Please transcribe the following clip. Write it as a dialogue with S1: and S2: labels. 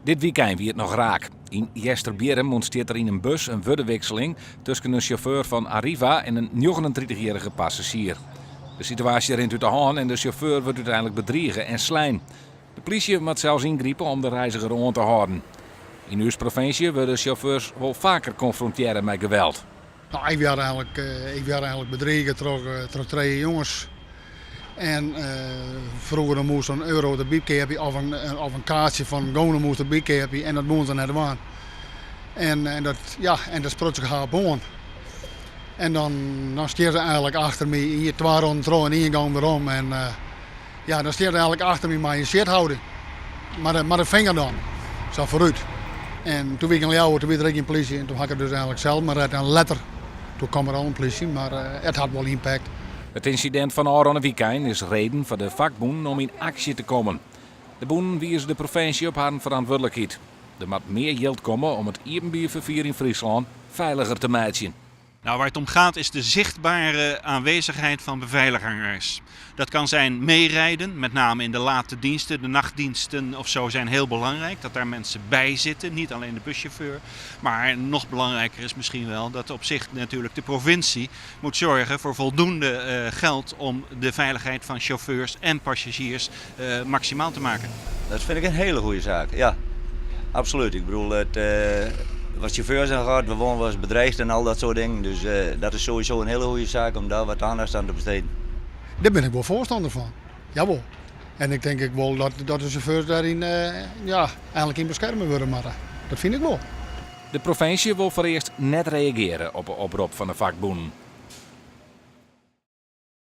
S1: Dit weekend wie het nog raak. In Jesterbierum ontsteert er in een bus een woordenwisseling tussen een chauffeur van Arriva en een 39-jarige passagier. De situatie rent uit de hand en de chauffeur wordt uiteindelijk bedriegen en slaan. De politie moet zelfs ingrijpen om de reiziger aan te houden. In uw provincie worden chauffeurs wel vaker confronteren met geweld.
S2: Nou, ik werd eigenlijk bedreigd door twee jongens. En vroeger moest een euro de biepje of een kaartje van Gonen moest de biepje en dat moest ze net waan. En dat sprutste ik haar boon. En dan steert ze eigenlijk achter me hier 2 ronden trouw en 1 gang erom. En dan steert ze eigenlijk achter me maar je shit houden. Maar de vinger dan, zo vooruit. En toen werd ik een toen werd ik in politie en toen had ik het dus eigenlijk zelf maar uit een letter. Toen kwam er al een politie, maar het had wel impact.
S1: Het incident van Aron weekend is reden voor de vakbonden om in actie te komen. De bonden wijzen de provincie op haar verantwoordelijkheid. Er moet meer geld komen om het evenbiervervier in Friesland veiliger te maken.
S3: Nou, waar het om gaat is de zichtbare aanwezigheid van beveiligers. Dat kan zijn meerijden, met name in de late diensten, de nachtdiensten of zo zijn heel belangrijk. Dat daar mensen bij zitten, niet alleen de buschauffeur. Maar nog belangrijker is misschien wel dat op zich natuurlijk de provincie moet zorgen voor voldoende geld om de veiligheid van chauffeurs en passagiers maximaal te maken.
S4: Dat vind ik een hele goede zaak, ja. Absoluut. Ik bedoel, wat chauffeurs aan gaat, we worden wel eens bedreigd en al dat soort dingen. Dus dat is sowieso een hele goede zaak om daar wat aandacht aan te besteden.
S2: Daar ben ik wel voorstander van. Jawel. En ik denk wel dat de chauffeurs daarin eigenlijk in beschermen worden. Maar dat vind ik wel.
S1: De provincie wil voor eerst net reageren op een oproep van de vakbonden.